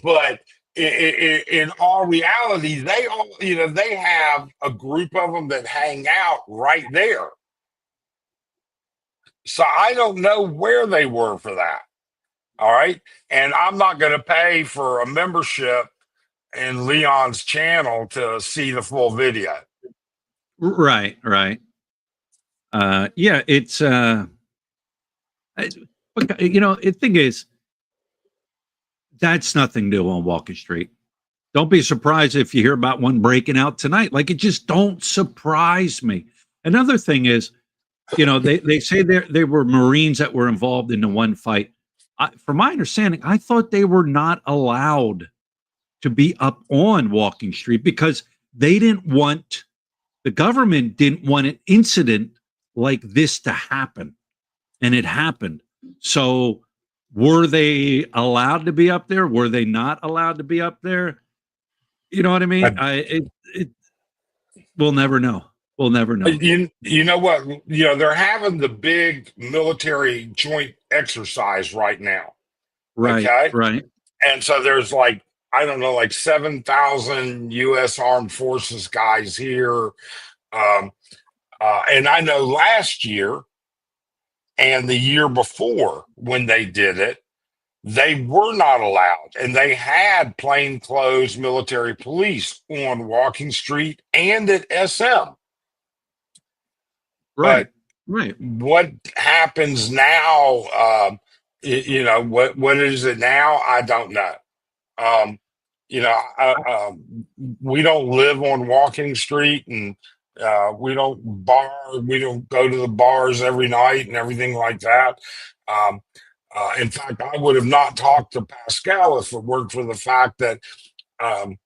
Speaker 2: but in all reality, they have a group of them that hang out right there. So I don't know where they were for that. All right. And I'm not going to pay for a membership in Leon's channel to see the full video.
Speaker 1: Right. Right. Yeah. It's. The thing is, That's nothing new on Walking Street. Don't be surprised if you hear about one breaking out tonight. Like, it just don't surprise me. Another thing is, they say they were Marines that were involved in the one fight. From my understanding, I thought they were not allowed to be up on Walking Street because they didn't want the government didn't want an incident like this to happen, and it happened. So, were they allowed to be up there? Were they not allowed to be up there? You know what I mean?
Speaker 2: I,
Speaker 1: We'll never know. We'll never know.
Speaker 2: you know what? They're having the big military joint exercise right now.
Speaker 1: Right,
Speaker 2: Okay.
Speaker 1: right,
Speaker 2: And so there's like, I don't know, like 7,000 U.S. Armed Forces guys here. Um, and I know last year and the year before when they did it, they were not allowed. And they had plainclothes military police on Walking Street and at SM.
Speaker 1: right,
Speaker 2: But
Speaker 1: right.
Speaker 2: what happens now, what is it now? I don't know. Um, we don't live on Walking Street, and we don't go to the bars every night and everything like that. Um, in fact, I would have not talked to Pascal if it weren't for the fact that, um,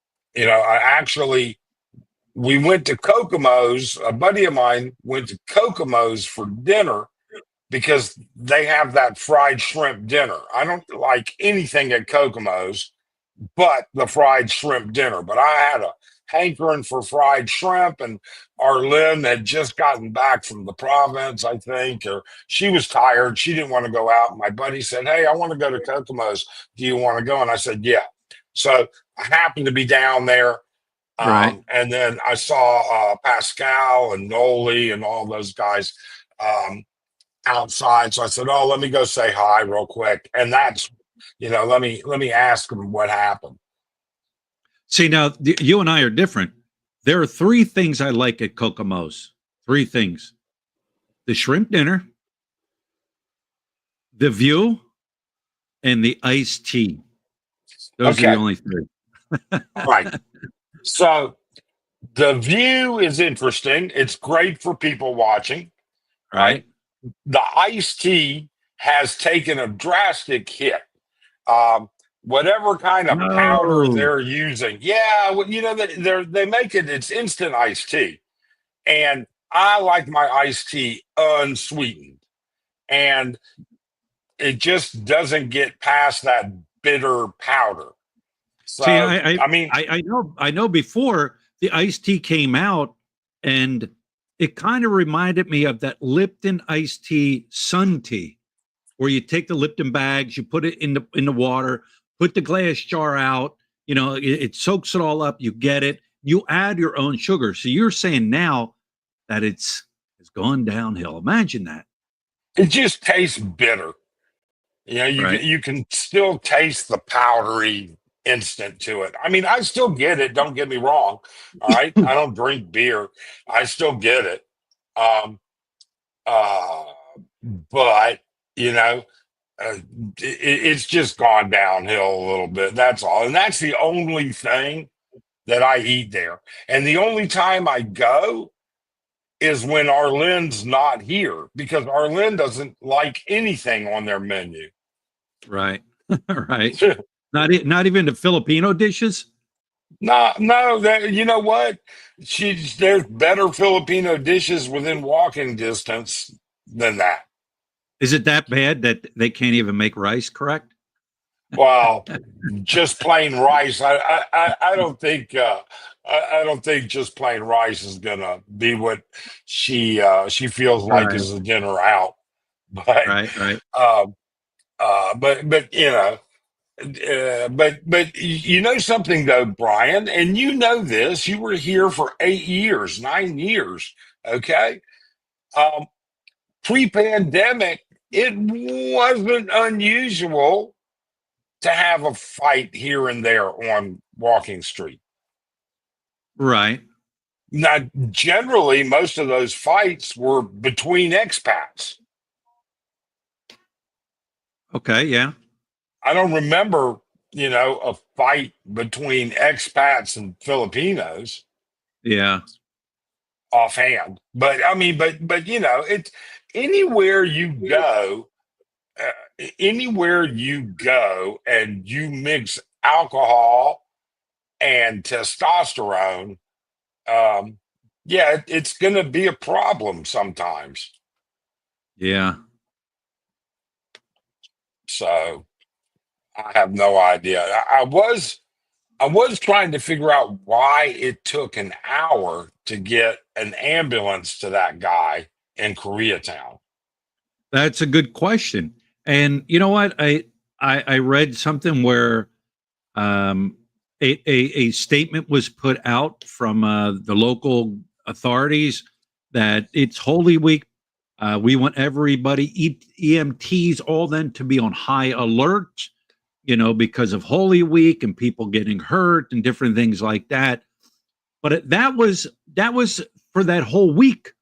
Speaker 2: we went to Kokomo's. A buddy of mine went to Kokomo's for dinner because they have that fried shrimp dinner. I don't like anything at Kokomo's but the fried shrimp dinner. But I had a hankering for fried shrimp, and Arlene had just gotten back from the province, I think, or she was tired. She didn't want to go out. My buddy said, "Hey, I want to go to Kokomo's. Do you want to go?" And I said, "Yeah." So I happened to be down there.
Speaker 1: Right.
Speaker 2: And then I saw Pascal and Noli and all those guys outside. So I said, "Oh, let me go say hi real quick." And that's, let me ask them what happened.
Speaker 1: See, now you and I are different. There are three things I like at Kokomo's. Three things: the shrimp dinner, the view, and the iced tea. Those are the
Speaker 2: Okay.
Speaker 1: only three.
Speaker 2: All right. So the view is interesting. It's great for people watching, right?
Speaker 1: Right.
Speaker 2: The iced tea has taken a drastic hit. Um, Whatever kind of powder
Speaker 1: No.
Speaker 2: they're using, yeah, well, they make it. It's instant iced tea, and I like my iced tea unsweetened, and it just doesn't get past that bitter powder.
Speaker 1: See,
Speaker 2: So, I mean,
Speaker 1: I know. Before the iced tea came out, and it kind of reminded me of that Lipton iced tea, Sun tea, where you take the Lipton bags, you put it in the water, put the glass jar out. It soaks it all up. You get it. You add your own sugar. So you're saying now that it's gone downhill. Imagine that,
Speaker 2: it just tastes bitter.
Speaker 1: right?
Speaker 2: You can still taste the powdery instant to it. I mean, I still get it. Don't get me wrong. All right, I don't drink beer. I still get it. Um, uh, but you know, it's just gone downhill a little bit. That's all, and that's the only thing that I eat there. And the only time I go is when Arlene's not here because Arlene doesn't like anything on their menu.
Speaker 1: Right, right. Not even the Filipino dishes.
Speaker 2: No, no, you know what? There's better Filipino dishes within walking distance than that.
Speaker 1: Is it that bad that they can't even make rice correct?
Speaker 2: Well, just plain rice. I don't think I don't think just plain rice is gonna be what she feels like
Speaker 1: Right,
Speaker 2: is a dinner out. But
Speaker 1: right, right.
Speaker 2: um, but but you know something though, Brian, and you know this. You were here for 8 years, 9 years. Okay, um, pre-pandemic, it wasn't unusual to have a fight here and there on Walking Street.
Speaker 1: Right.
Speaker 2: Now, generally, most of those fights were between expats.
Speaker 1: Okay. Yeah.
Speaker 2: I don't remember a fight between expats and Filipinos
Speaker 1: Yeah.
Speaker 2: offhand. But I mean, but it's anywhere you go, anywhere you go, and you mix alcohol and testosterone, um, yeah, it's going to be a problem sometimes.
Speaker 1: Yeah.
Speaker 2: So I have no idea. I was trying to figure out why it took an hour to get an ambulance to that guy in Koreatown.
Speaker 1: That's a good question. And you know what? I read something where um, a statement was put out from the local authorities that it's Holy Week. We want everybody, EMTs, all them to be on high alert, because of Holy Week and people getting hurt and different things like that. But that was for that whole week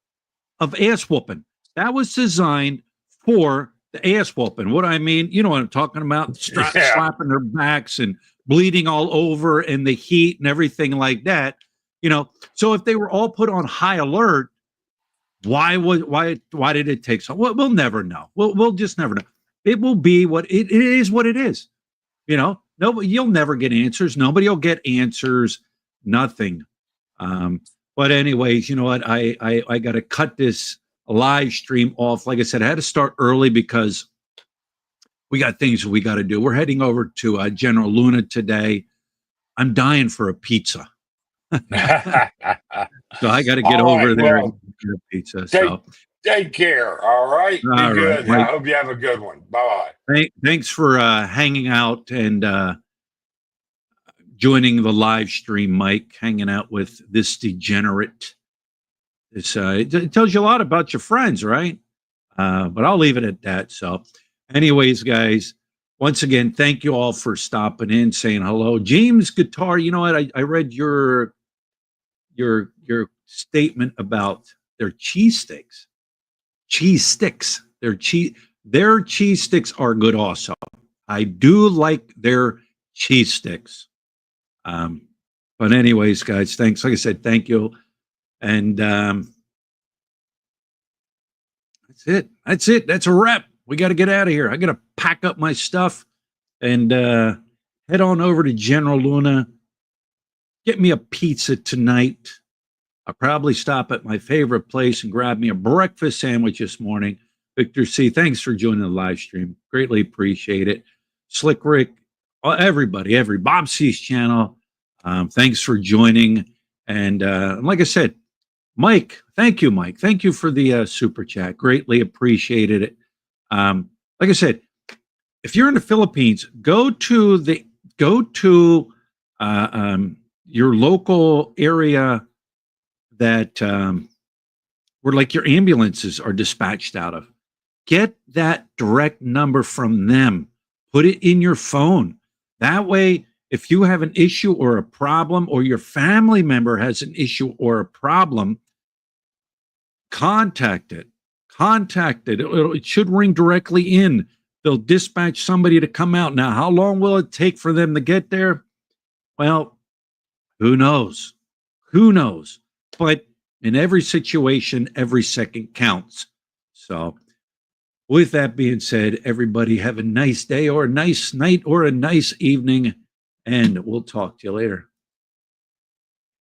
Speaker 1: of ass whooping. That was designed for the ass whooping. What I mean, you know what I'm talking about?
Speaker 2: Yeah.
Speaker 1: Slapping their backs and bleeding all over and the heat and everything like that. So if they were all put on high alert, why did it take so? We'll never know. We'll just never know. It will be it is. What it is. Nobody. You'll never get answers. Nobody will get answers. Nothing. But anyways, you know what? I got to cut this live stream off. Like I said, I had to start early because we got things we got to do. We're heading over to General Luna today. I'm dying for a pizza, so I got to get
Speaker 2: All
Speaker 1: over
Speaker 2: right.
Speaker 1: there and
Speaker 2: Well,
Speaker 1: get a pizza.
Speaker 2: take
Speaker 1: So,
Speaker 2: take care. All right. Be
Speaker 1: all right,
Speaker 2: good. I
Speaker 1: Mike.
Speaker 2: hope you have a good one. Bye bye.
Speaker 1: Thanks for hanging out and joining the live stream, Mike. Hanging out with this degenerate. It tells you a lot about your friends, right? But I'll leave it at that. So, anyways, guys, once again, thank you all for stopping in, saying hello. James Guitar, you know what? I read your statement about their cheese sticks. Cheese sticks. Their cheese sticks are good also. I do like their cheese sticks. But anyways, guys, thanks. Like I said, thank you. And that's it. That's it. That's a wrap. We got to get out of here. I got to pack up my stuff and head on over to General Luna. Get me a pizza tonight. I'll probably stop at my favorite place and grab me a breakfast sandwich this morning. Victor C., thanks for joining the live stream. Greatly appreciate it. Slick Rick, everybody, Bob C's channel. Thanks for joining. And like I said, Mike, thank you, Mike. Thank you for the super chat. Greatly appreciated it. Like I said, if you're in the Philippines, go to your local area that where like your ambulances are dispatched out of. Get that direct number from them. Put it in your phone. That way, if you have an issue or a problem, or your family member has an issue or a problem, contact it. It should ring directly in. They'll dispatch somebody to come out. Now, how long will it take for them to get there? Well, who knows? Who knows? But in every situation, every second counts. So, with that being said, everybody have a nice day or a nice night or a nice evening, and we'll talk to you later.